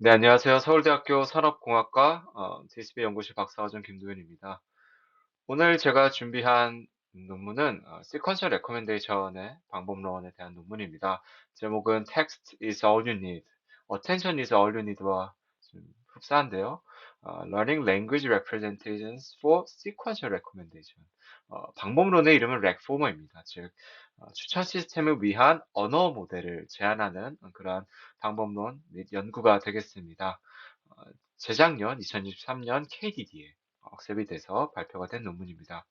네, 안녕하세요. 서울대학교 산업공학과 DSB 연구실 박사과정 김도현입니다. 오늘 제가 준비한 논문은 Sequential Recommendation의 방법론에 대한 논문입니다. 제목은 Text is all you need, Attention is all you need와 좀 흡사한데요. Learning Language Representations for Sequential Recommendation. 방법론의 이름은 렉포머입니다. 즉, 추천 시스템을 위한 언어 모델을 제안하는 그러한 방법론 및 연구가 되겠습니다. 어, 재작년 2023년 KDD에 억셉이 돼서 발표가 된 논문입니다.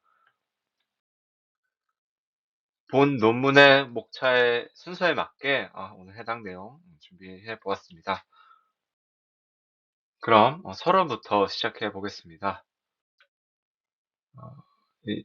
본 논문의 목차의 순서에 맞게 오늘 해당 내용 준비해 보았습니다. 그럼 서론부터 시작해 보겠습니다. 어,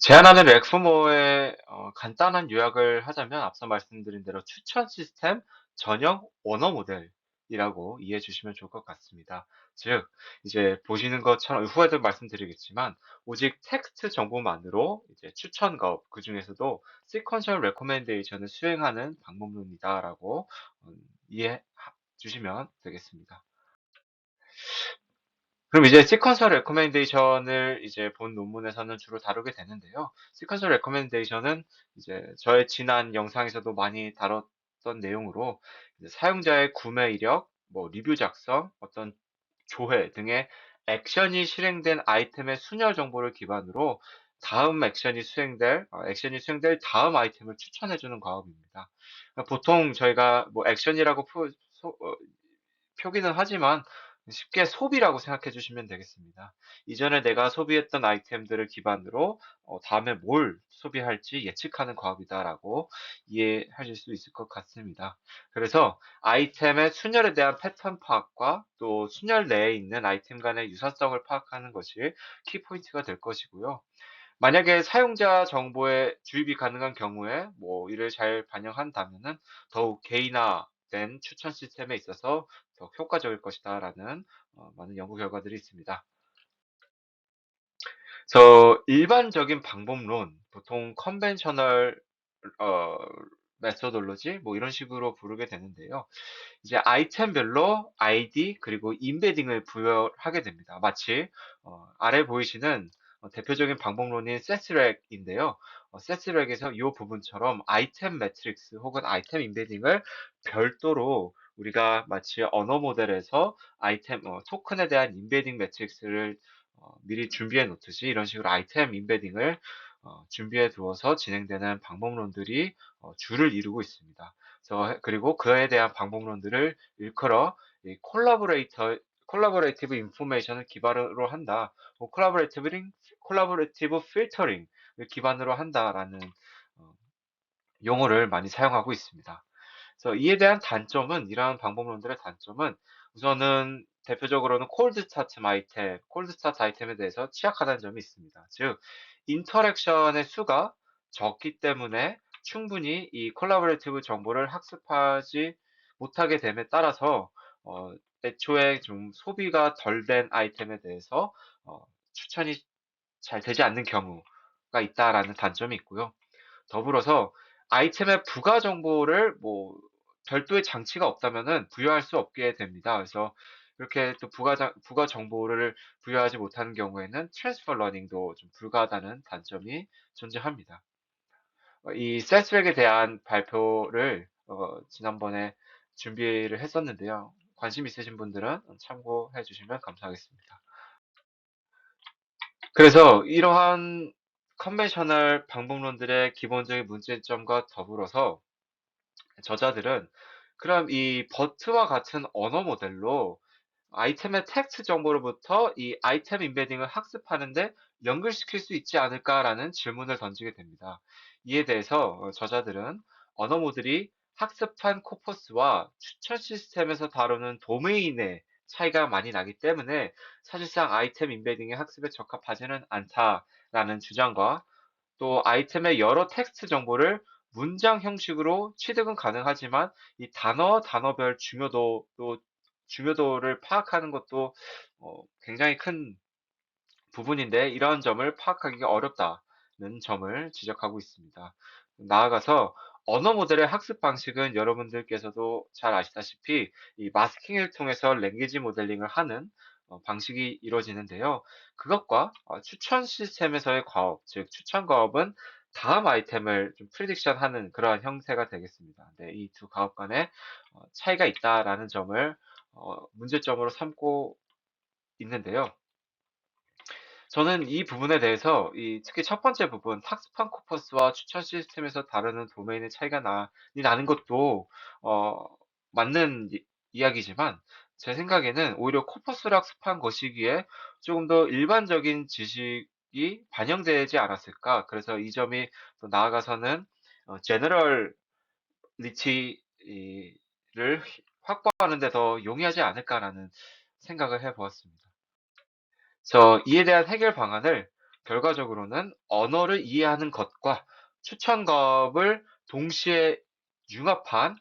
제안하는 렉프모의 간단한 요약을 하자면 앞서 말씀드린 대로 추천 시스템 전형 언어 모델이라고 이해해 주시면 좋을 것 같습니다. 즉, 이제 보시는 것처럼 후에도 말씀드리겠지만 오직 텍스트 정보만으로 이제 추천과 그 중에서도 sequential recommendation을 수행하는 방법론이다라고 이해해 주시면 되겠습니다. 그럼 이제 sequential recommendation을 이제 본 논문에서는 주로 다루게 되는데요. sequential recommendation은 이제 저의 지난 영상에서도 많이 다뤘던 내용으로 이제 사용자의 구매 이력, 뭐 리뷰 작성, 어떤 조회 등의 액션이 실행된 아이템의 순열 정보를 기반으로 다음 액션이 수행될 다음 아이템을 추천해주는 과업입니다. 보통 저희가 뭐 액션이라고 표기는 하지만 쉽게 소비라고 생각해 주시면 되겠습니다. 이전에 내가 소비했던 아이템들을 기반으로 다음에 뭘 소비할지 예측하는 과업이다라고 이해하실 수 있을 것 같습니다. 그래서 아이템의 순열에 대한 패턴 파악과 또 순열 내에 있는 아이템 간의 유사성을 파악하는 것이 키포인트가 될 것이고요. 만약에 사용자 정보에 주입이 가능한 경우에 뭐 이를 잘 반영한다면은 더욱 개인화된 추천 시스템에 있어서 더 효과적일 것이다라는 많은 연구 결과들이 있습니다. 일반적인 방법론, 보통 컨벤셔널 어, 메소돌로지 뭐 이런 식으로 부르게 되는데요. 이제 아이템별로 아이디 그리고 임베딩을 부여하게 됩니다. 마치 아래 보이시는 대표적인 방법론인 세스렉인데요. 세스렉에서 이 부분처럼 아이템 매트릭스 혹은 아이템 임베딩을 별도로 우리가 마치 언어 모델에서 아이템 토큰에 대한 임베딩 매트릭스를 미리 준비해 놓듯이 이런 식으로 아이템 임베딩을 준비해 두어서 진행되는 방법론들이 주를 이루고 있습니다. 그리고 그에 대한 방법론들을 일컬어 이 콜라보레이티브 인포메이션을 기반으로 한다. 뭐 콜라보레이티브 필터링을 기반으로 한다라는 어, 용어를 많이 사용하고 있습니다. 그래서 이에 대한 단점은 이러한 방법론들의 단점은 우선은 대표적으로는 콜드 스타트 아이템에 대해서 취약하다는 점이 있습니다. 즉 인터랙션의 수가 적기 때문에 충분히 이 콜라보레이티브 정보를 학습하지 못하게 됨에 따라서 애초에 좀 소비가 덜 된 아이템에 대해서 추천이 잘 되지 않는 경우가 있다라는 단점이 있고요. 더불어서 아이템의 부가 정보를 뭐 별도의 장치가 없다면은 부여할 수 없게 됩니다. 그래서 이렇게 또 부가 정보를 부여하지 못하는 경우에는 트랜스퍼 러닝도 좀 불가하다는 단점이 존재합니다. 이 세스렉에 대한 발표를 지난번에 준비를 했었는데요. 관심 있으신 분들은 참고해 주시면 감사하겠습니다. 그래서 이러한 컨벤셔널 방법론들의 기본적인 문제점과 더불어서 저자들은 그럼 이 버트와 같은 언어 모델로 아이템의 텍스트 정보로부터 이 아이템 임베딩을 학습하는데 연결시킬 수 있지 않을까라는 질문을 던지게 됩니다. 이에 대해서 저자들은 언어 모델이 학습한 코퍼스와 추천 시스템에서 다루는 도메인의 차이가 많이 나기 때문에 사실상 아이템 임베딩의 학습에 적합하지는 않다라는 주장과 또 아이템의 여러 텍스트 정보를 문장 형식으로 취득은 가능하지만 이 단어별 중요도를 파악하는 것도 굉장히 큰 부분인데 이러한 점을 파악하기가 어렵다는 점을 지적하고 있습니다. 나아가서 언어 모델의 학습 방식은 여러분들께서도 잘 아시다시피 이 마스킹을 통해서 랭귀지 모델링을 하는 방식이 이루어지는데요. 그것과 추천 시스템에서의 과업, 즉 추천 과업은 다음 아이템을 좀 프리딕션하는 그러한 형태가 되겠습니다. 네, 이 두 과업 간에 차이가 있다라는 점을 문제점으로 삼고 있는데요. 저는 이 부분에 대해서 특히 첫 번째 부분 학습한 코퍼스와 추천 시스템에서 다루는 도메인의 차이가 나는 것도 어, 맞는 이야기지만 제 생각에는 오히려 코퍼스를 학습한 것이기에 조금 더 일반적인 지식이 반영되지 않았을까. 그래서 이 점이 또 나아가서는 제너럴 리티를 확보하는 데 더 용이하지 않을까라는 생각을 해보았습니다. 이에 대한 해결 방안을 결과적으로는 언어를 이해하는 것과 추천법을 동시에 융합한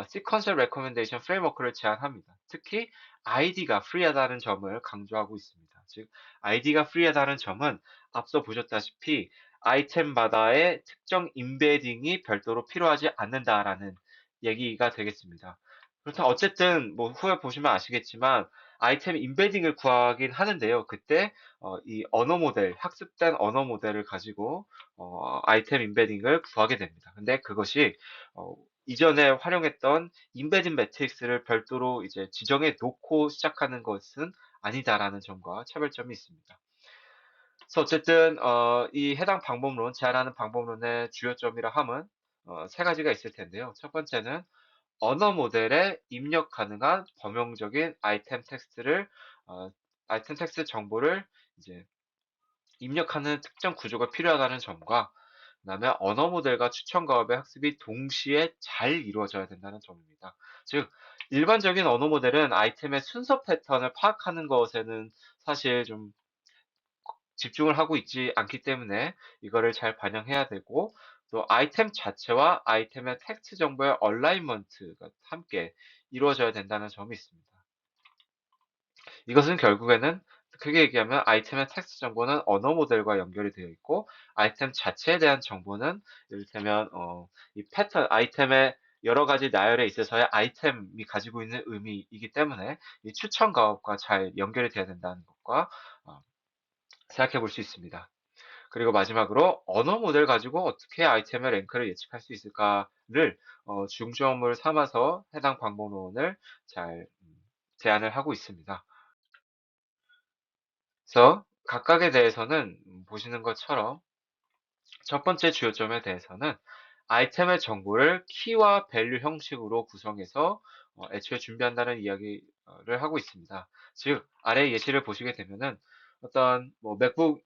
Sequential Recommendation Framework를 제안합니다. 특히 ID가 프리하다는 점을 강조하고 있습니다. 즉, ID가 프리하다는 점은 앞서 보셨다시피 아이템마다의 특정 임베딩이 별도로 필요하지 않는다라는 얘기가 되겠습니다. 그렇다 어쨌든 뭐 후에 보시면 아시겠지만 아이템 임베딩을 구하긴 하는데요. 그때 이 언어 모델, 학습된 언어 모델을 가지고 아이템 임베딩을 구하게 됩니다. 근데 그것이 이전에 활용했던 임베딩 매트릭스를 별도로 이제 지정해 놓고 시작하는 것은 아니다라는 점과 차별점이 있습니다. 그래서 어쨌든 이 해당 방법론, 제안하는 방법론의 주요점이라 함은 세 가지가 있을 텐데요. 첫 번째는 언어 모델에 입력 가능한 범용적인 어, 아이템 텍스트 정보를 이제 입력하는 특정 구조가 필요하다는 점과 그다음에 언어 모델과 추천 가업의 학습이 동시에 잘 이루어져야 된다는 점입니다. 즉, 일반적인 언어 모델은 아이템의 순서 패턴을 파악하는 것에는 사실 좀 집중을 하고 있지 않기 때문에 이거를 잘 반영해야 되고 또 아이템 자체와 아이템의 텍스트 정보의 얼라이먼트가 함께 이루어져야 된다는 점이 있습니다. 이것은 결국에는 크게 얘기하면 아이템의 텍스트 정보는 언어 모델과 연결이 되어 있고 아이템 자체에 대한 정보는 이를테면 이 패턴 아이템의 여러 가지 나열에 있어서의 아이템이 가지고 있는 의미이기 때문에 이 추천 가업과 잘 연결이 돼야 된다는 것과 어, 생각해 볼 수 있습니다. 그리고 마지막으로 언어 모델 가지고 어떻게 아이템의 랭크를 예측할 수 있을까를 중점을 삼아서 해당 방법론을 잘 제안을 하고 있습니다. 그래서 각각에 대해서는 보시는 것처럼 첫 번째 주요점에 대해서는 아이템의 정보를 키와 밸류 형식으로 구성해서 애초에 준비한다는 이야기를 하고 있습니다. 즉 아래 예시를 보시게 되면은 어떤 뭐 맥북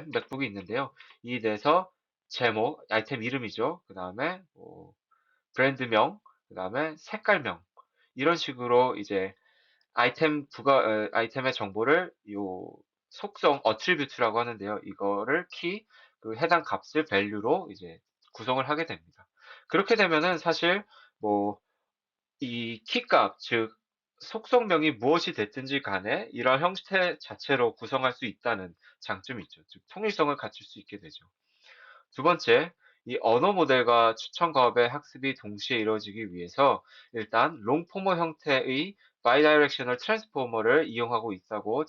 맥북이 있는데요. 이 내에서 제목, 아이템 이름이죠. 그 다음에 뭐 브랜드명, 그 다음에 색깔명 이런 식으로 이제 아이템의 정보를 요 속성 어트리뷰트라고 하는데요. 이거를 그 해당 값을 밸류로 이제 구성을 하게 됩니다. 그렇게 되면은 사실 뭐 이 키값, 즉 속성명이 무엇이 됐든지 간에 이러한 형태 자체로 구성할 수 있다는 장점이 있죠. 즉 통일성을 갖출 수 있게 되죠. 두 번째, 이 언어 모델과 추천 가업의 학습이 동시에 이루어지기 위해서 일단 롱포머 형태의 바이다이렉셔널 트랜스포머를 이용하고 있다고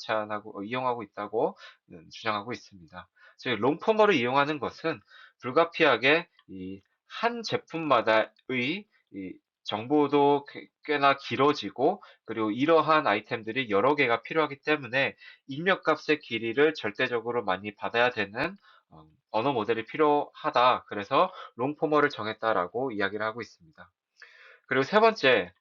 주장하고 있습니다. 즉 롱포머를 이용하는 것은 불가피하게 이 한 제품마다의 이 정보도 꽤나 길어지고 그리고 이러한 아이템들이 여러 개가 필요하기 때문에 입력값의 길이를 절대적으로 많이 받아야 되는 언어 모델이 필요하다. 그래서 롱포머를 정했다라고 이야기를 하고 있습니다. 그리고 세 번째,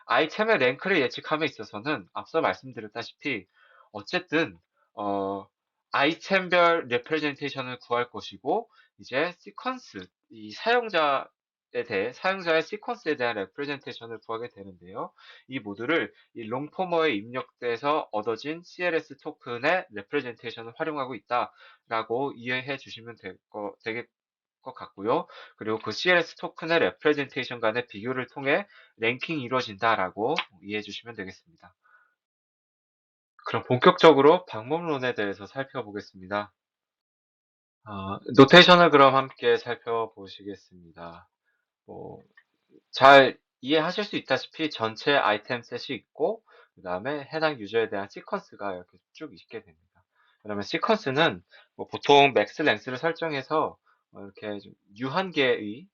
아이템의 랭크를 예측함에 있어서는 앞서 말씀드렸다시피 어쨌든 어, 아이템별 레프레젠테이션을 구할 것이고 이제 시퀀스, 이 사용자의 시퀀스에 대한 레프레젠테이션을 구하게 되는데요. 이 모두를 이 롱포머에 입력돼서 얻어진 CLS 토큰의 레프레젠테이션을 활용하고 있다라고 이해해 주시면 되겠 것 같고요. 그리고 그 CLS 토큰의 레프레젠테이션 간의 비교를 통해 랭킹이 이루어진다라고 이해해 주시면 되겠습니다. 그럼 본격적으로 방법론에 대해서 살펴보겠습니다. 노테이션을 그럼 함께 살펴보시겠습니다. 뭐, 잘 이해하실 수 있다시피 전체 아이템 셋이 있고, 그 다음에 해당 유저에 대한 시퀀스가 이렇게 쭉 있게 됩니다. 그러면 시퀀스는 뭐 보통 맥스 랭스를 설정해서 이렇게 좀 유한계의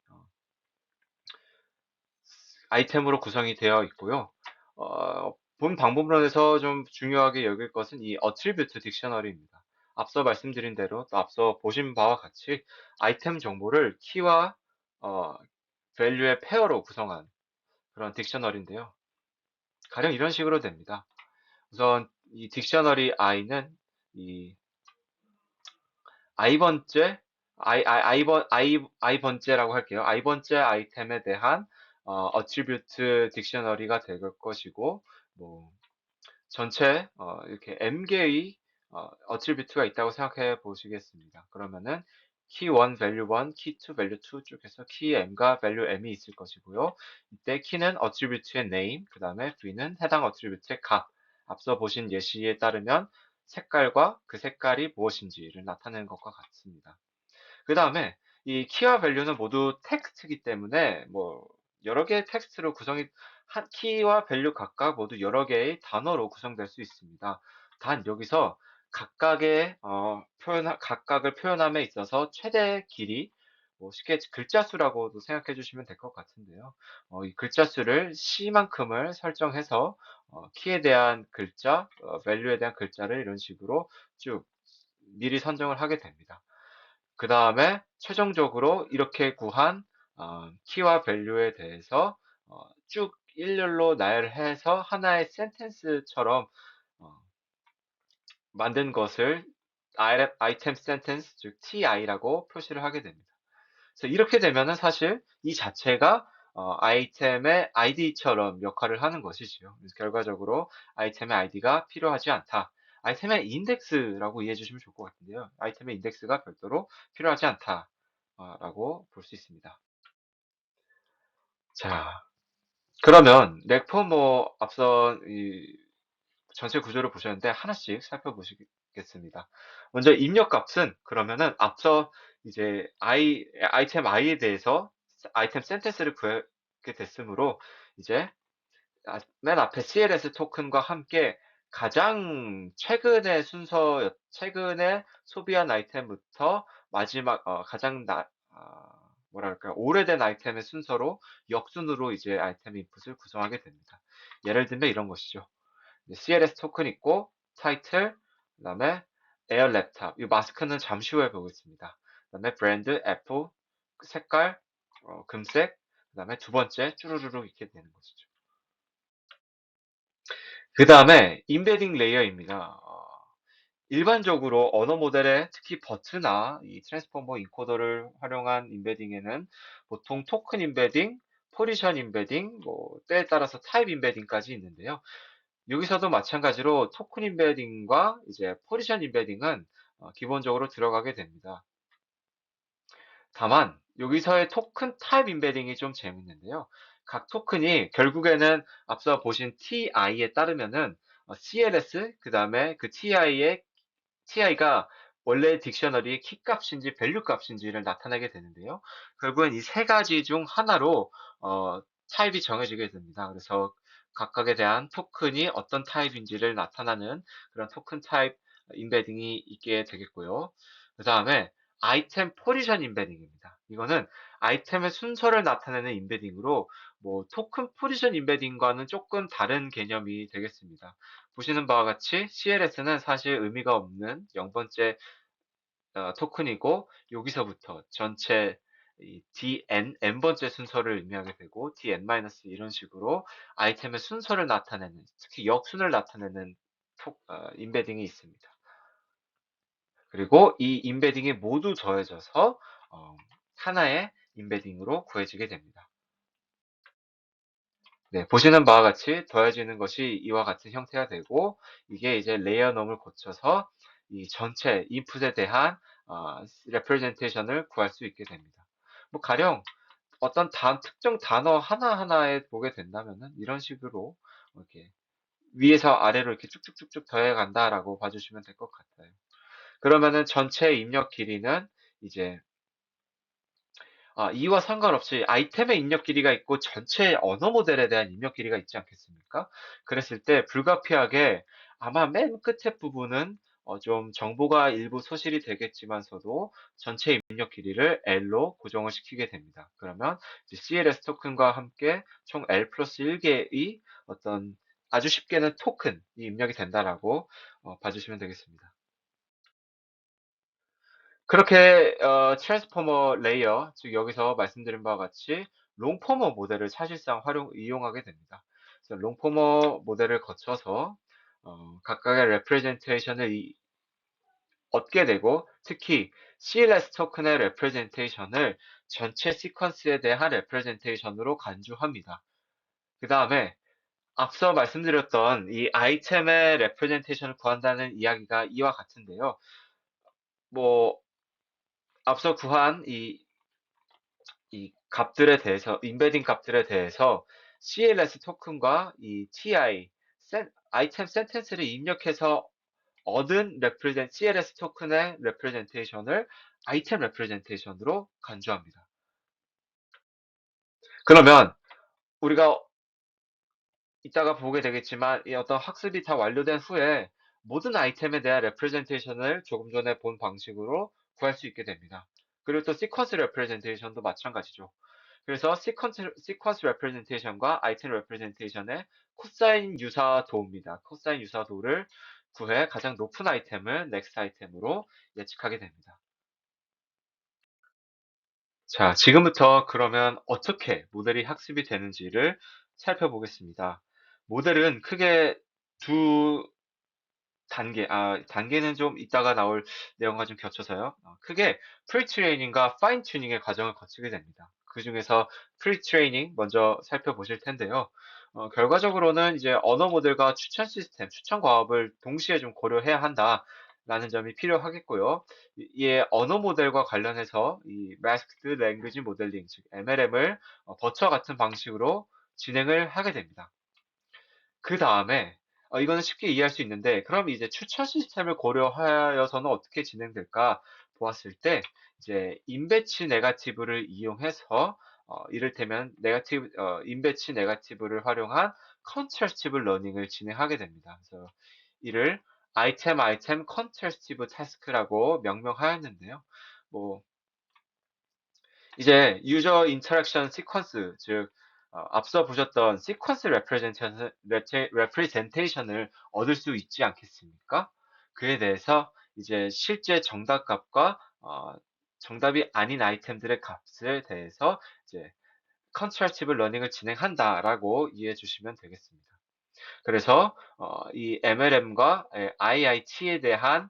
아이템으로 구성이 되어 있고요. 본 방법론에서 좀 중요하게 여길 것은 이 어트리뷰트 딕셔너리입니다. 앞서 말씀드린 대로 또 앞서 보신 바와 같이 아이템 정보를 키와 밸류의 페어로 구성한 그런 딕셔너리인데요. 가령 이런 식으로 됩니다. 우선 이 딕셔너리 i는 이 i번째 i번째라고 할게요. i번째 아이템에 대한 어트리뷰트 딕셔너리가 될 것이고 뭐 전체 이렇게 m개의 어트리뷰트가 있다고 생각해 보시겠습니다. 그러면은 key1 value 1, key2 value 2 쭉 해서 key m과 value m이 있을 것이고요. 이때 key는 어트리뷰트의 name, 그 다음에 v는 해당 어트리뷰트의 값. 앞서 보신 예시에 따르면 색깔과 그 색깔이 무엇인지를 나타내는 것과 같습니다. 그 다음에 이 키와 밸류는 모두 텍스트이기 때문에 뭐 여러 개의 텍스트로 구성이 한 키와 밸류 각각 모두 여러 개의 단어로 구성될 수 있습니다. 단 여기서 각각의 각각을 표현함에 있어서 최대 길이 뭐 쉽게 글자 수라고도 생각해 주시면 될 것 같은데요. 이 글자 수를 C만큼을 설정해서 키에 대한 글자, 밸류에 대한 글자를 이런 식으로 쭉 미리 선정을 하게 됩니다. 그 다음에 최종적으로 이렇게 구한 키와 밸류에 대해서 쭉 일렬로 나열해서 하나의 센텐스처럼 어, 만든 것을 아이템 센텐스, 즉 TI라고 표시를 하게 됩니다. 그래서 이렇게 되면은 사실 이 자체가 아이템의 ID처럼 역할을 하는 것이지요. 그래서 결과적으로 아이템의 ID가 필요하지 않다. 아이템의 인덱스라고 이해해 주시면 좋을 것 같은데요. 아이템의 인덱스가 별도로 필요하지 않다라고 볼 수 있습니다. 자, 그러면 렉포 뭐 앞서 이 전체 구조를 보셨는데 하나씩 살펴보시겠습니다. 먼저 입력 값은 그러면은 앞서 이제 아이템 i에 대해서 아이템 센텐스를 구하게 됐으므로 이제 맨 앞에 CLS 토큰과 함께 가장 최근에 소비한 아이템부터 마지막 가장 뭐랄까 오래된 아이템의 순서로 역순으로 이제 아이템 인풋을 구성하게 됩니다. 예를 들면 이런 것이죠. CLS 토큰 있고 타이틀, 그다음에 에어 랩탑. 이 마스크는 잠시 후에 보겠습니다. 그다음에 브랜드, 애플, 색깔, 금색, 그다음에 두 번째 쭈루루루 이렇게 되는 것이죠. 그 다음에 임베딩 레이어입니다. 일반적으로 언어 모델에 특히 버트나 이 트랜스포머 인코더를 활용한 임베딩에는 보통 토큰 임베딩, 포지션 임베딩, 뭐 때에 따라서 타입 임베딩까지 있는데요. 여기서도 마찬가지로 토큰 임베딩과 이제 포지션 임베딩은 기본적으로 들어가게 됩니다. 다만 여기서의 토큰 타입 임베딩이 좀 재밌는데요. 각 토큰이 결국에는 앞서 보신 TI에 따르면은 CLS 그 다음에 그 TI가 원래 딕셔너리의 키 값인지 밸류 값인지를 나타내게 되는데요. 결국엔 이 세 가지 중 하나로 타입이 정해지게 됩니다. 그래서 각각에 대한 토큰이 어떤 타입인지를 나타나는 그런 토큰 타입 임베딩이 있게 되겠고요. 그 다음에 아이템 포지션 임베딩입니다. 이거는 아이템의 순서를 나타내는 임베딩으로 뭐 토큰 포지션 임베딩과는 조금 다른 개념이 되겠습니다. 보시는 바와 같이 CLS는 사실 의미가 없는 0번째 토큰이고 여기서부터 전체 n번째 순서를 의미하게 되고 이런 식으로 아이템의 순서를 나타내는 특히 역순을 나타내는 임베딩이 있습니다. 그리고 이 임베딩이 모두 더해져서 하나의 임베딩으로 구해지게 됩니다. 네, 보시는 바와 같이 더해지는 것이 이와 같은 형태가 되고 이게 이제 레이어넘을 거쳐서 이 전체 인풋에 대한 레프레젠테이션을 구할 수 있게 됩니다. 뭐 가령 어떤 특정 단어 하나하나에 보게 된다면은 이런 식으로 이렇게 위에서 아래로 이렇게 쭉쭉쭉쭉 더해 간다라고 봐주시면 될 것 같아요. 그러면은 전체 입력 길이는 이제 이와 상관없이 아이템의 입력 길이가 있고 전체 언어 모델에 대한 입력 길이가 있지 않겠습니까? 그랬을 때 불가피하게 아마 맨 끝에 부분은 좀 정보가 일부 소실이 되겠지만서도 전체 입력 길이를 L로 고정을 시키게 됩니다. 그러면 이제 CLS 토큰과 함께 총 L 플러스 1개의 어떤 아주 쉽게는 토큰이 입력이 된다라고 봐주시면 되겠습니다. 그렇게 트랜스포머 레이어, 즉 여기서 말씀드린 바와 같이 롱포머 모델을 사실상 이용하게 됩니다. 그래서 롱포머 모델을 거쳐서 각각의 레프레젠테이션을 얻게 되고, 특히 CLS 토큰의 레프레젠테이션을 전체 시퀀스에 대한 레프레젠테이션으로 간주합니다. 그 다음에 앞서 말씀드렸던 이 아이템의 레프레젠테이션을 구한다는 이야기가 이와 같은데요. 뭐 앞서 구한 이 값들에 대해서, 인베딩 값들에 대해서 CLS 토큰과 이 TI, 아이템 센텐스를 입력해서 얻은 CLS 토큰의 레프레젠테이션을 아이템 레프레젠테이션으로 간주합니다. 그러면 우리가 이따가 보게 되겠지만 이 어떤 학습이 다 완료된 후에 모든 아이템에 대한 레프레젠테이션을 조금 전에 본 방식으로 구할 수 있게 됩니다. 그리고 또 시퀀스 레프레젠테이션도 마찬가지죠. 그래서 시퀀스 레프레젠테이션과 아이템 레프레젠테이션의 코사인 유사도입니다. 코사인 유사도를 구해 가장 높은 아이템을 넥스트 아이템으로 예측하게 됩니다. 자, 지금부터 그러면 어떻게 모델이 학습이 되는지를 살펴보겠습니다. 모델은 크게 두 단계는 좀 이따가 나올 내용과 좀 겹쳐서요. 크게 프리트레이닝과 파인 튜닝의 과정을 거치게 됩니다. 그 중에서 프리트레이닝 먼저 살펴보실 텐데요. 결과적으로는 이제 언어 모델과 추천 시스템, 추천 과업을 동시에 좀 고려해야 한다라는 점이 필요하겠고요. 이에 언어 모델과 관련해서 이 Masked Language Modeling, 즉 MLM을 버처 같은 방식으로 진행을 하게 됩니다. 그 다음에 이거는 쉽게 이해할 수 있는데, 그럼 이제 추천 시스템을 고려하여서는 어떻게 진행될까 보았을 때, 이제 인배치 네가티브를 이용해서 이를테면 인배치 네가티브를 활용한 컨트라스티브 러닝을 진행하게 됩니다. 그래서 이를 아이템 컨트라스티브 태스크라고 명명하였는데요. 뭐 이제 유저 인터랙션 시퀀스, 즉 앞서 보셨던 시퀀스 레프레젠테이션을 얻을 수 있지 않겠습니까? 그에 대해서 이제 실제 정답값과 정답이 아닌 아이템들의 값에 대해서 이제 컨스트럭티브 러닝을 진행한다라고 이해해 주시면 되겠습니다. 그래서 이 MLM과 IIT에 대한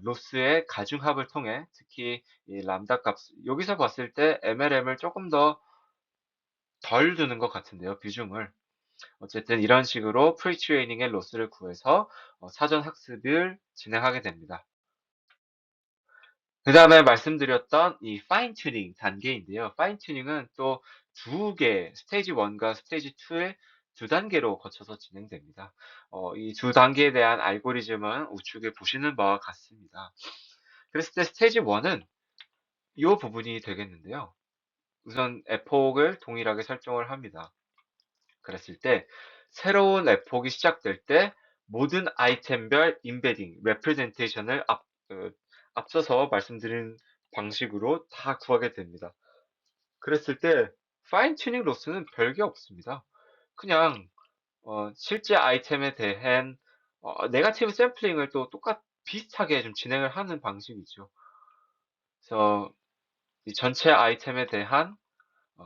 로스의 가중합을 통해, 특히 이 람다 값, 여기서 봤을 때 MLM을 조금 더 덜 두는 것 같은데요, 비중을. 어쨌든 이런 식으로 프리트레이닝의 로스를 구해서 사전 학습을 진행하게 됩니다. 그 다음에 말씀드렸던 이 파인 튜닝 단계인데요. 파인 튜닝은 또 스테이지 1과 스테이지 2의 두 단계로 거쳐서 진행됩니다. 이 두 단계에 대한 알고리즘은 우측에 보시는 바와 같습니다. 그랬을 때 스테이지 1은 이 부분이 되겠는데요. 우선 에폭을 동일하게 설정을 합니다. 그랬을 때 새로운 에폭이 시작될 때 모든 아이템별 인베딩, 레프레젠테이션을 앞서서 말씀드린 방식으로 다 구하게 됩니다. 그랬을 때 파인 튜닝 로스는 별게 없습니다. 그냥 실제 아이템에 대한 네거티브 샘플링을 또 비슷하게 좀 진행을 하는 방식이죠. 그래서 이 전체 아이템에 대한 어,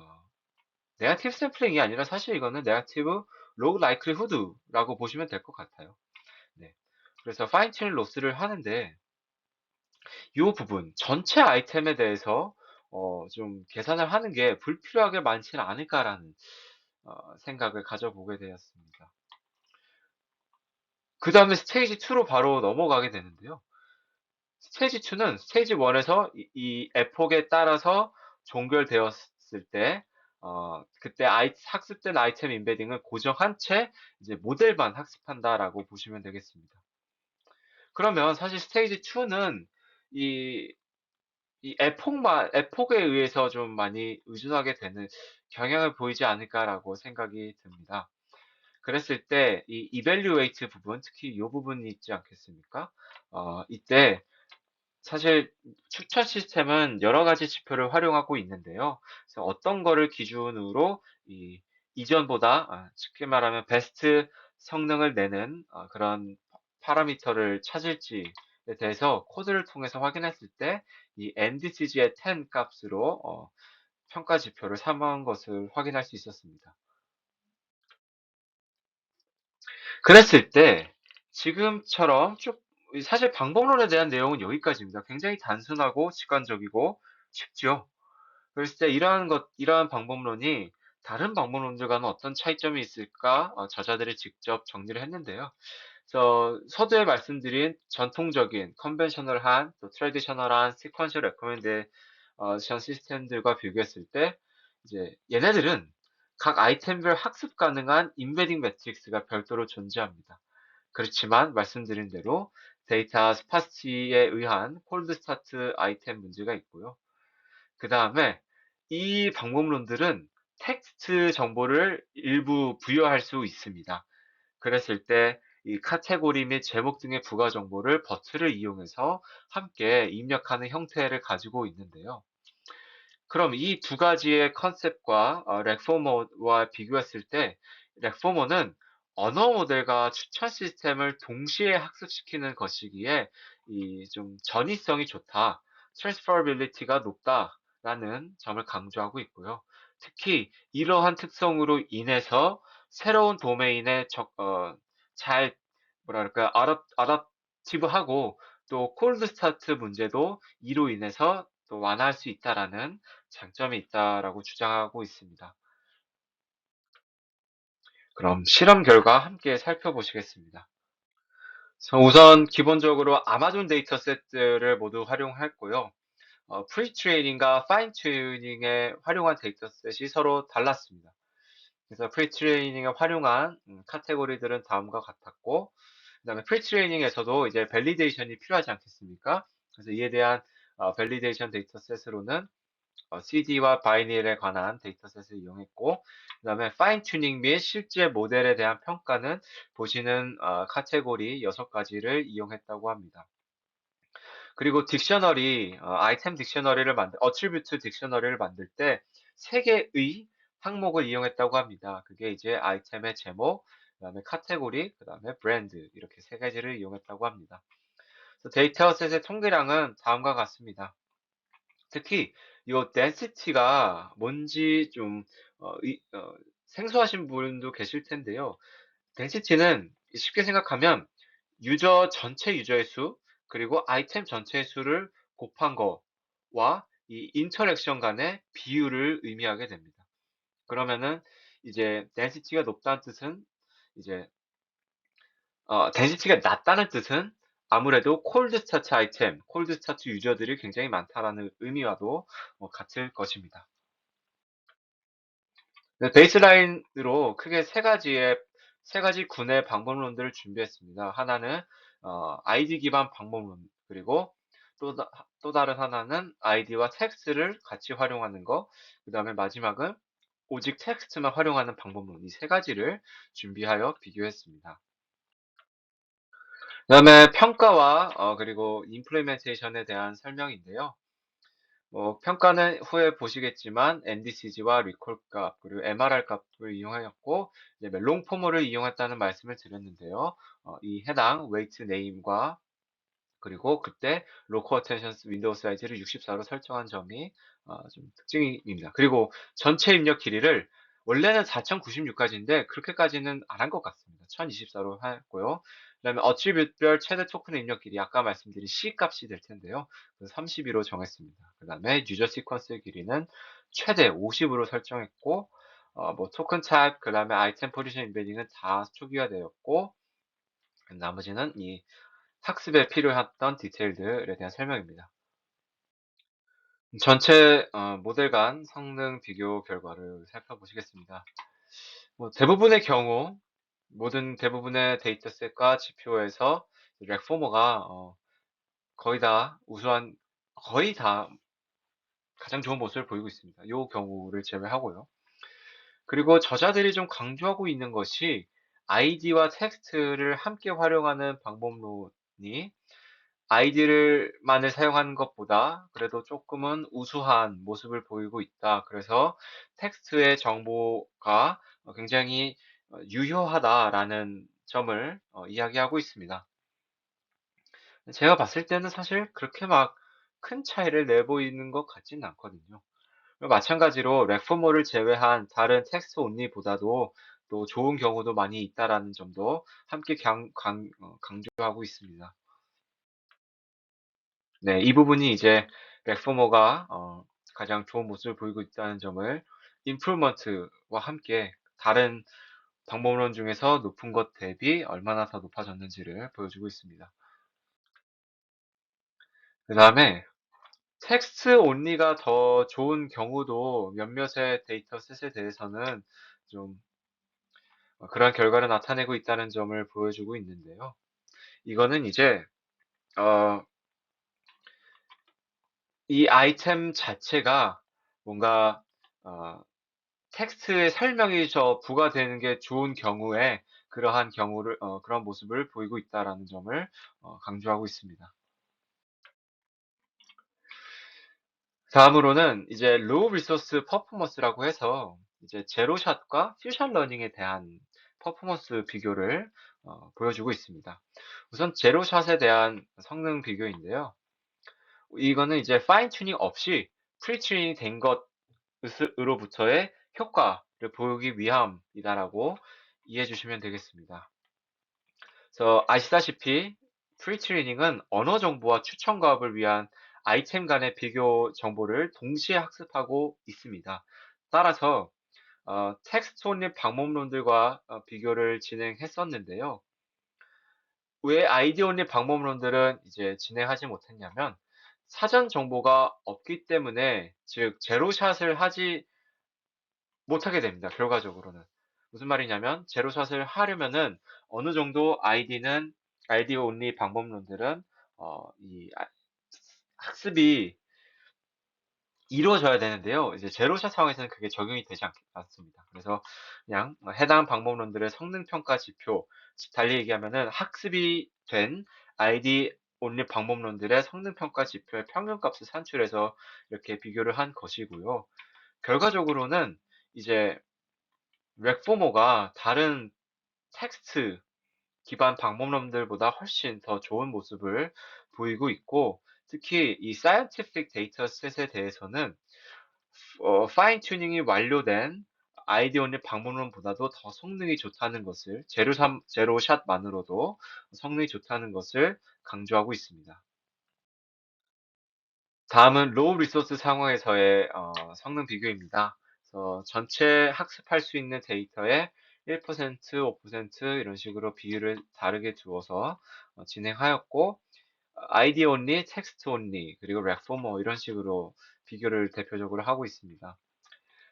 네거티브 샘플링이 아니라 사실 이거는 네거티브 로그 라이클리후드라고 보시면 될 것 같아요. 네. 그래서 파인 튜닝 로스를 하는데 이 부분 전체 아이템에 대해서 좀 계산을 하는 게 불필요하게 많지는 않을까라는 생각을 가져보게 되었습니다. 그 다음에 스테이지 2로 바로 넘어가게 되는데요. 스테이지 2는 스테이지 1에서 이 에폭에 따라서 종결되었을 때 그때 학습된 아이템 인베딩을 고정한 채 이제 모델만 학습한다라고 보시면 되겠습니다. 그러면 사실 스테이지 2는 이 이 에폭에 의해서 좀 많이 의존하게 되는 경향을 보이지 않을까라고 생각이 듭니다. 그랬을 때 이 evaluate 부분, 특히 이 부분이 있지 않겠습니까? 이때 사실 추천 시스템은 여러 가지 지표를 활용하고 있는데요. 그래서 어떤 거를 기준으로 이전보다 쉽게 말하면 베스트 성능을 내는 그런 파라미터를 찾을지에 대해서 코드를 통해서 확인했을 때 이 NDCG의 10 값으로 평가 지표를 삼은 것을 확인할 수 있었습니다. 그랬을 때 지금처럼 쭉 사실 방법론에 대한 내용은 여기까지입니다. 굉장히 단순하고 직관적이고 쉽죠. 그랬을 때 이러한 방법론이 다른 방법론들과는 어떤 차이점이 있을까? 저자들이 직접 정리를 했는데요. 서두에 말씀드린 전통적인 컨벤셔널한 또 트래디셔널한 시퀀셜 레코멘데이션 시스템들과 비교했을 때 이제 얘네들은 각 아이템별 학습 가능한 임베딩 매트릭스가 별도로 존재합니다. 그렇지만 말씀드린 대로 데이터 스파시티에 의한 콜드 스타트 아이템 문제가 있고요. 그 다음에 이 방법론들은 텍스트 정보를 일부 부여할 수 있습니다. 그랬을 때 이 카테고리 및 제목 등의 부가 정보를 버트를 이용해서 함께 입력하는 형태를 가지고 있는데요. 그럼 이 두 가지의 컨셉과 렉포머와 비교했을 때 렉포머는 언어 모델과 추천 시스템을 동시에 학습시키는 것이기에 이 좀 전이성이 좋다, transferability가 높다라는 점을 강조하고 있고요. 특히 이러한 특성으로 인해서 새로운 도메인에 잘 뭐랄까 어댑티브하고 또 콜드 스타트 문제도 이로 인해서 또 완화할 수 있다라는 장점이 있다라고 주장하고 있습니다. 그럼 실험 결과 함께 살펴보시겠습니다. 우선 기본적으로 아마존 데이터셋들을 모두 활용했고요. 프리트레이닝과 파인 튜닝에 활용한 데이터셋이 서로 달랐습니다. 그래서 프리트레이닝에 활용한 카테고리들은 다음과 같았고, 그다음에 프리트레이닝에서도 이제 밸리데이션이 필요하지 않겠습니까? 그래서 이에 대한 밸리데이션 데이터셋으로는 CD와 바이닐에 관한 데이터셋을 이용했고, 그다음에 파인 튜닝 및 실제 모델에 대한 평가는 보시는 카테고리 6가지를 이용했다고 합니다. 그리고 아이템 딕셔너리를 어트리뷰트 딕셔너리를 만들 때 3개의 항목을 이용했다고 합니다. 그게 이제 아이템의 제목, 그다음에 카테고리, 그다음에 브랜드 이렇게 3가지를 이용했다고 합니다. 데이터셋의 통계량은 다음과 같습니다. 특히 이 density가 뭔지 좀 생소하신 분도 계실 텐데요. density는 쉽게 생각하면 전체 유저의 수, 그리고 아이템 전체의 수를 곱한 거와 이 인터랙션 간의 비율을 의미하게 됩니다. 그러면은 이제 density가 높다는 뜻은 이제 density가 낮다는 뜻은 아무래도 콜드 스타트 아이템, 콜드 스타트 유저들이 굉장히 많다라는 의미와도 같을 것입니다. 네, 베이스라인으로 크게 세 가지 군의 방법론들을 준비했습니다. 하나는 아이디 기반 방법론, 그리고 또 다른 하나는 아이디와 텍스트를 같이 활용하는 거, 그 다음에 마지막은 오직 텍스트만 활용하는 방법론, 이 세 가지를 준비하여 비교했습니다. 그 다음에 평가와 그리고 임플리멘테이션에 대한 설명인데요. 평가는 후에 보시겠지만 NDCG와 리콜 값, 그리고 MRR 값을 이용하였고, 이제 롱 포머를 이용했다는 말씀을 드렸는데요. 이 해당 웨이트 네임과 그리고 그때 로컬 어텐션 윈도우 사이즈를 64로 설정한 점이 좀 특징입니다. 그리고 전체 입력 길이를 원래는 4096까지인데 그렇게까지는 안 한 것 같습니다. 1024로 했고요. 그다음에 어트리뷰트별 최대 토큰 입력 길이 아까 말씀드린 C 값이 될 텐데요. 32로 정했습니다. 그다음에 유저 시퀀스 길이는 최대 50으로 설정했고 토큰 타입 그다음에 아이템 포지션 인베딩은 다 초기화되었고 나머지는 이 학습에 필요했던 디테일들에 대한 설명입니다. 전체 모델 간 성능 비교 결과를 살펴보시겠습니다. 대부분의 경우 대부분의 데이터셋과 지표에서 렉포머가 거의 다 가장 좋은 모습을 보이고 있습니다. 이 경우를 제외하고요. 그리고 저자들이 좀 강조하고 있는 것이 아이디와 텍스트를 함께 활용하는 방법론이 아이디를만을 사용하는 것보다 그래도 조금은 우수한 모습을 보이고 있다. 그래서 텍스트의 정보가 굉장히 유효하다라는 점을 이야기하고 있습니다. 제가 봤을 때는 사실 그렇게 막 큰 차이를 내보이는 것 같지는 않거든요. 마찬가지로 레포머를 제외한 다른 텍스트 온리보다도 또 좋은 경우도 많이 있다라는 점도 함께 강조하고 있습니다. 네, 이 부분이 이제 레포머가 가장 좋은 모습을 보이고 있다는 점을 임프루먼트와 함께 다른 방법론 중에서 높은 것 대비 얼마나 더 높아졌는지를 보여주고 있습니다. 그 다음에 텍스트 온리가 더 좋은 경우도 몇몇의 데이터셋에 대해서는 좀 그러한 결과를 나타내고 있다는 점을 보여주고 있는데요. 이거는 이제 어, 이 아이템 자체가 뭔가 어, 텍스트의 설명이 부가되는 게 좋은 경우에 그러한 경우를 그런 모습을 보이고 있다라는 점을 강조하고 있습니다. 다음으로는 이제 로우 리소스 퍼포먼스라고 해서 이제 제로샷과 퓨전 러닝에 대한 퍼포먼스 비교를 보여주고 있습니다. 우선 제로샷에 대한 성능 비교인데요. 이거는 이제 파인 튜닝 없이 프리 튜닝 된 것으로부터의 효과를 보이기 위함이다라고 이해해 주시면 되겠습니다. 그래서 아시다시피 프리 튜닝은 언어 정보와 추천 가업을 위한 아이템 간의 비교 정보를 동시에 학습하고 있습니다. 따라서 텍스트 온리 방법론들과 비교를 진행했었는데요. 왜 아이디 온리 방법론들은 이제 진행하지 못했냐면 사전 정보가 없기 때문에 즉 제로샷을 하지 못하게 됩니다. 결과적으로는. 무슨 말이냐면 제로샷을 하려면은 어느 정도 아이디 온리 방법론들은 이 학습이 이루어져야 되는데요. 이제 제로샷 상황에서는 그게 적용이 되지 않습니다. 그래서 그냥 해당 방법론들의 성능 평가 지표, 달리 얘기하면은 학습이 된 아이디 온리 방법론들의 성능 평가 지표의 평균값을 산출해서 이렇게 비교를 한 것이고요. 결과적으로는 이제 렉포모가 다른 텍스트 기반 방법론들보다 훨씬 더 좋은 모습을 보이고 있고, 특히 이 scientific 데이터셋에 대해서는 파인 튜닝이 완료된 아이디 온리 방법론보다도 더 성능이 좋다는 것을 제로샷만으로도 성능이 좋다는 것을 강조하고 있습니다. 다음은 로우 리소스 상황에서의 성능 비교입니다. 그래서 전체 학습할 수 있는 데이터의 1%, 5% 이런 식으로 비율을 다르게 두어서 진행하였고 아이디 온리, 텍스트 온리, 그리고 레포머 이런 식으로 비교를 대표적으로 하고 있습니다.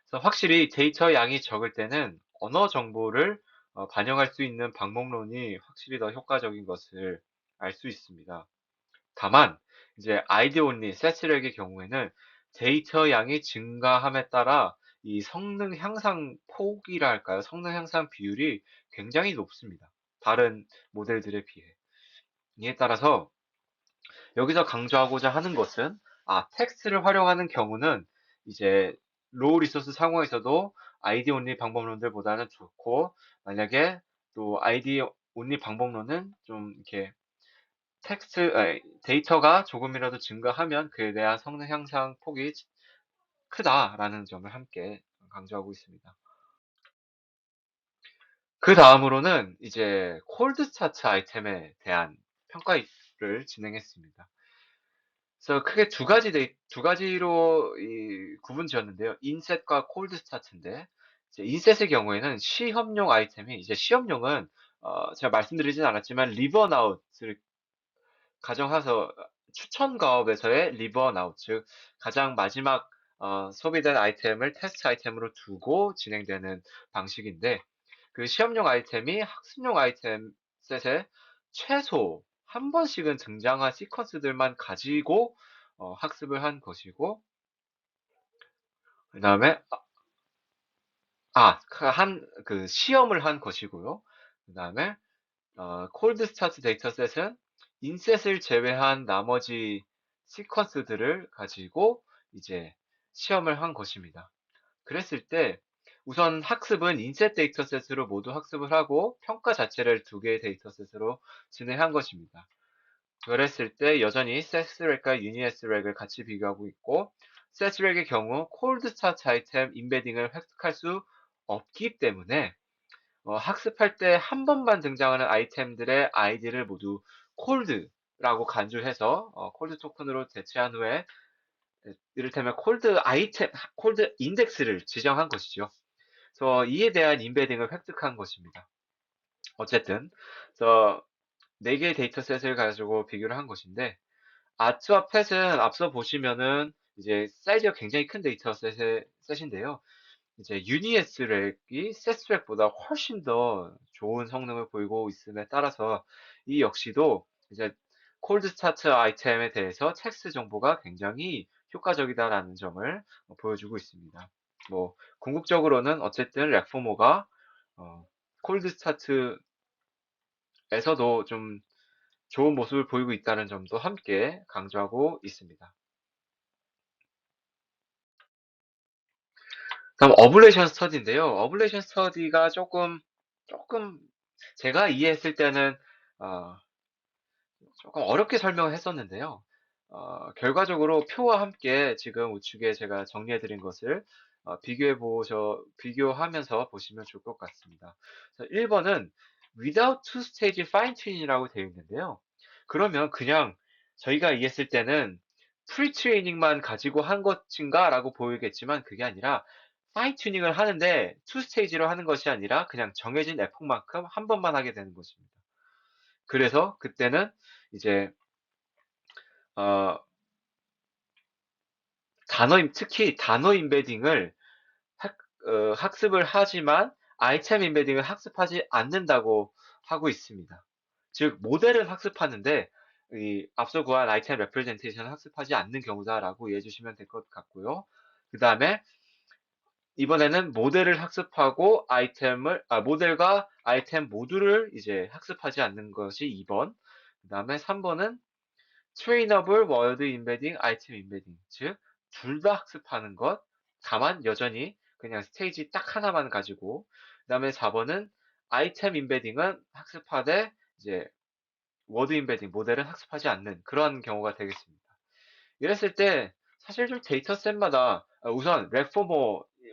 그래서 확실히 데이터 양이 적을 때는 언어 정보를 반영할 수 있는 방법론이 확실히 더 효과적인 것을 알 수 있습니다. 다만 이제 아이디 온리, 세스렉의 경우에는 데이터 양이 증가함에 따라 이 성능 향상 폭이라 할까요? 성능 향상 비율이 굉장히 높습니다. 다른 모델들에 비해. 이에 따라서 여기서 강조하고자 하는 것은 텍스트를 활용하는 경우는 이제 로우 리소스 상황에서도 아이디 온리 방법론들보다는 좋고 만약에 또 아이디 온리 방법론은 좀 이렇게 데이터가 조금이라도 증가하면 그에 대한 성능 향상 폭이 크다라는 점을 함께 강조하고 있습니다. 그 다음으로는 이제 콜드 스타트 아이템에 대한 평가를 진행했습니다. 그래서 크게 두 가지로 구분 지었는데요. 인셋과 콜드 스타트인데, 이제 인셋의 경우에는 시험용 아이템이, 이제 시험용은, 제가 말씀드리진 않았지만, 리버나웃을 가정해서 추천 가업에서의 리버나웃, 즉, 가장 마지막, 소비된 아이템을 테스트 아이템으로 두고 진행되는 방식인데, 그 시험용 아이템이 학습용 아이템 셋에 최소 한 번씩은 등장한 시퀀스들만 가지고 학습을 한 것이고 그 다음에, 그 시험을 한 것이고요. 그 다음에, 콜드 스타트 데이터셋은 인셋을 제외한 나머지 시퀀스들을 가지고 이제 시험을 한 것입니다. 그랬을 때 우선 학습은 인셋 데이터셋으로 모두 학습을 하고 평가 자체를 두 개의 데이터셋으로 진행한 것입니다. 그랬을 때 여전히 셋스렉과 유니에스렉을 같이 비교하고 있고 셋스렉의 경우 콜드 스타트 아이템 인베딩을 획득할 수 없기 때문에 학습할 때 한 번만 등장하는 아이템들의 아이디를 모두 콜드라고 간주해서 콜드 토큰으로 대체한 후에 이를테면 콜드 아이템, 콜드 인덱스를 지정한 것이죠. 그래서 이에 대한 인베딩을 획득한 것입니다. 어쨌든 그래서 4개의 데이터셋을 가지고 비교를 한 것인데 아트와 펫은 앞서 보시면은 이제 사이즈가 굉장히 큰 데이터셋인데요. 이제 유니에스렉이 세스렉보다 훨씬 더 좋은 성능을 보이고 있음에 따라서 이 역시도 이제 콜드 스타트 아이템에 대해서 텍스트 정보가 굉장히 효과적이다라는 점을 보여주고 있습니다. 뭐 궁극적으로는 어쨌든 렉포모가 콜드 스타트에서도 좀 좋은 모습을 보이고 있다는 점도 함께 강조하고 있습니다. 다음 어블레이션 스터디인데요. 어블레이션 스터디가 조금 제가 이해했을 때는 어, 조금 어렵게 설명을 했었는데요. 결과적으로 표와 함께 지금 우측에 제가 정리해 드린 것을 비교하면서 보시면 좋을 것 같습니다. 1번은 without two stage fine tuning이라고 되어 있는데요. 그러면 그냥 저희가 이해했을 때는 프리 트레이닝만 가지고 한 것인가 라고 보이겠지만 그게 아니라 파인 튜닝을 하는데 투 스테이지로 하는 것이 아니라 그냥 정해진 에폭만큼 한 번만 하게 되는 것입니다. 그래서 그때는 이제 어, 특히 단어 인베딩을 학습을 하지만 아이템 인베딩을 학습하지 않는다고 하고 있습니다. 즉 모델은 학습하는데 이 앞서 구한 아이템 레프레젠테이션을 학습하지 않는 경우다라고 이해해 주시면 될 것 같고요. 그 다음에 이번에는 모델을 학습하고 모델과 아이템 모두를 이제 학습하지 않는 것이 2번. 그 다음에 3번은 트레이너블 워드 인베딩, 아이템 인베딩. 즉, 둘 다 학습하는 것. 다만 여전히 그냥 스테이지 딱 하나만 가지고. 그 다음에 4번은 아이템 인베딩은 학습하되 이제 워드 인베딩, 모델은 학습하지 않는 그런 경우가 되겠습니다. 이랬을 때 사실 좀 데이터셋마다 우선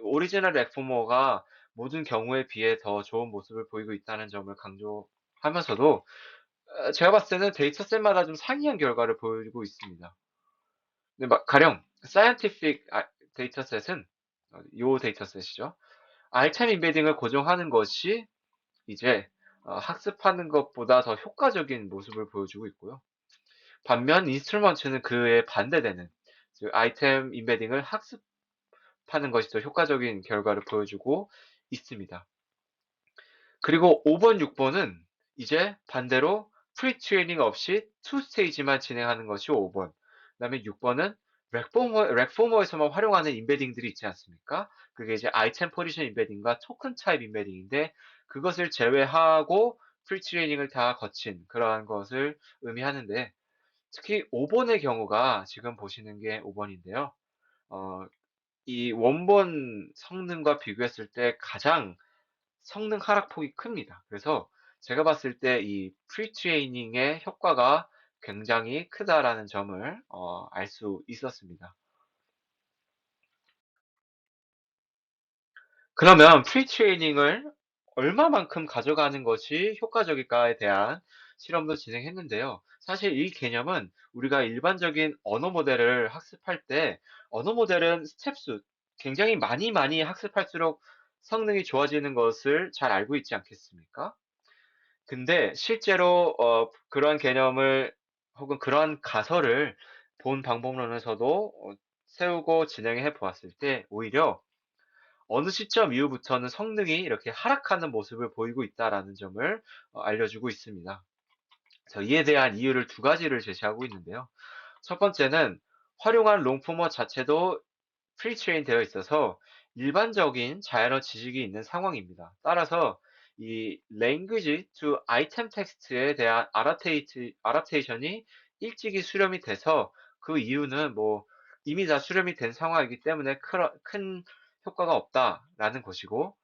오리지널 렉포머가 모든 경우에 비해 더 좋은 모습을 보이고 있다는 점을 강조하면서도 제가 봤을 때는 데이터셋마다 좀 상이한 결과를 보여주고 있습니다. 근데 가령 사이언티픽 데이터셋은 요 데이터셋이죠. 알찬 인베딩을 고정하는 것이 이제 학습하는 것보다 더 효과적인 모습을 보여주고 있고요. 반면 인스트루먼트는 그에 반대되는 즉 아이템 인베딩을 학습하는 것이 더 효과적인 결과를 보여주고 있습니다. 그리고 5번, 6번은 이제 반대로 프리 트레이닝 없이 투 스테이지만 진행하는 것이 5번. 그다음에 6번은 렉포머에서만 활용하는 인베딩들이 있지 않습니까? 그게 이제 아이템 포지션 인베딩과 토큰 타입 인베딩인데 그것을 제외하고 프리 트레이닝을 다 거친 그러한 것을 의미하는데 특히 5번의 경우가 지금 보시는 게 5번인데요. 이 원본 성능과 비교했을 때 가장 성능 하락폭이 큽니다. 그래서 제가 봤을 때 이 프리트레이닝의 효과가 굉장히 크다라는 점을 알 수 있었습니다. 그러면 프리트레이닝을 얼마만큼 가져가는 것이 효과적일까에 대한 실험도 진행했는데요. 사실 이 개념은 우리가 일반적인 언어 모델을 학습할 때 언어 모델은 스텝수 굉장히 많이 학습할수록 성능이 좋아지는 것을 잘 알고 있지 않겠습니까? 근데 실제로 그러한 개념을 혹은 그러한 가설을 본 방법론에서도 세우고 진행해 보았을 때 오히려 어느 시점 이후부터는 성능이 이렇게 하락하는 모습을 보이고 있다라는 점을 알려주고 있습니다. 그래서 이에 대한 이유를 두 가지를 제시하고 있는데요. 첫 번째는 활용한 롱포머 자체도 프리트레인 되어 있어서 일반적인 자연어 지식이 있는 상황입니다. 따라서 이 language to item text에 대한 adaptation이 일찍이 수렴이 돼서 그 이유는 뭐 이미 다 수렴이 된 상황이기 때문에 큰 효과가 없다라는 것이고,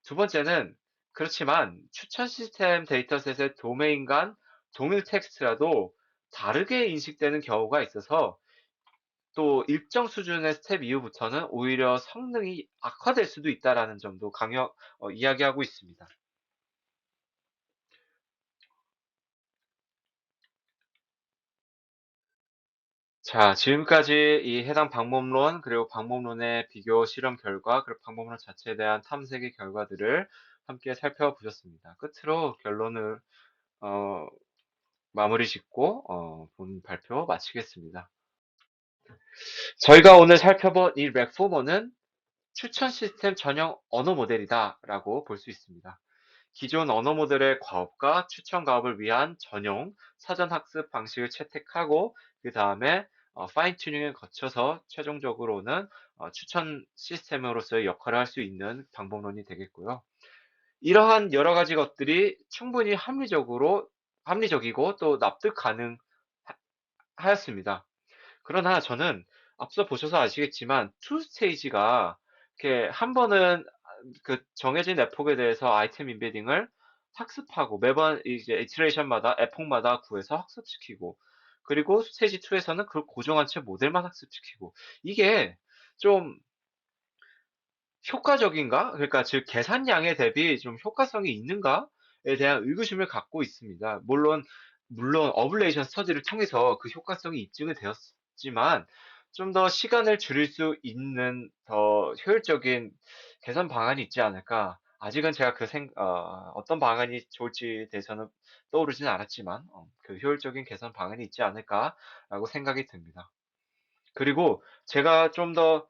두 번째는 그렇지만 추천 시스템 데이터셋의 도메인 간 동일 텍스트라도 다르게 인식되는 경우가 있어서 또 일정 수준의 스텝 이후부터는 오히려 성능이 악화될 수도 있다라는 점도 이야기하고 있습니다. 자, 지금까지 이 해당 방법론, 그리고 방법론의 비교 실험 결과, 그리고 방법론 자체에 대한 탐색의 결과들을 함께 살펴보셨습니다. 끝으로 결론을 어, 마무리 짓고 본 발표 마치겠습니다. 저희가 오늘 살펴본 이 렉포머는 추천 시스템 전용 언어 모델이다라고 볼 수 있습니다. 기존 언어 모델의 과업과 추천 과업을 위한 전용 사전 학습 방식을 채택하고 그 다음에 파인 튜닝을 거쳐서 최종적으로는 추천 시스템으로서의 역할을 할 수 있는 방법론이 되겠고요. 이러한 여러 가지 것들이 충분히 합리적이고 또 납득 가능하였습니다. 그러나 저는 앞서 보셔서 아시겠지만 투 스테이지가 이렇게 한 번은 그 정해진 에폭에 대해서 아이템 인베딩을 학습하고 매번 이제 이터레이션마다 에폭마다 구해서 학습시키고, 그리고 스테이지 2에서는 그걸 고정한 채 모델만 학습시키고, 이게 좀 효과적인가? 그러니까 즉 계산량에 대비 좀 효과성이 있는가에 대한 의구심을 갖고 있습니다. 물론 어블레이션 스터디를 통해서 그 효과성이 입증이 되었지만 좀 더 시간을 줄일 수 있는 더 효율적인 개선 방안이 있지 않을까? 아직은 제가 어떤 방안이 좋을지에 대해서는 떠오르지는 않았지만 그 효율적인 개선 방안이 있지 않을까라고 생각이 듭니다. 그리고 제가 좀더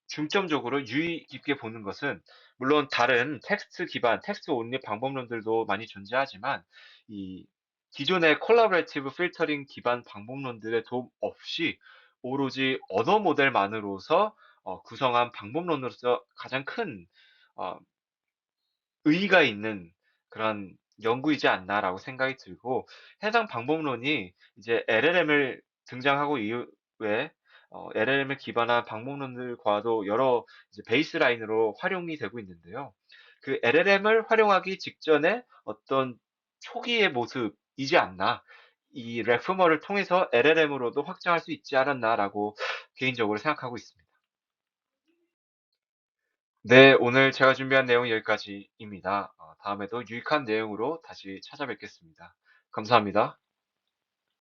중점적으로 유의 깊게 보는 것은, 물론 다른 텍스트 온리 방법론들도 많이 존재하지만 이 기존의 콜라보레이티브 필터링 기반 방법론들의 도움 없이 오로지 언어 모델만으로서 구성한 방법론으로서 가장 큰 어, 의의가 있는 그런 연구이지 않나라고 생각이 들고, 해당 방법론이 이제 LLM을 등장하고 이후에 LLM을 기반한 방법론들과도 여러 이제 베이스라인으로 활용이 되고 있는데요. 그 LLM을 활용하기 직전에 어떤 초기의 모습이지 않나, 이 레프머를 통해서 LLM으로도 확장할 수 있지 않았나라고 개인적으로 생각하고 있습니다. 네, 오늘 제가 준비한 내용은 여기까지입니다. 다음에도 유익한 내용으로 다시 찾아뵙겠습니다. 감사합니다.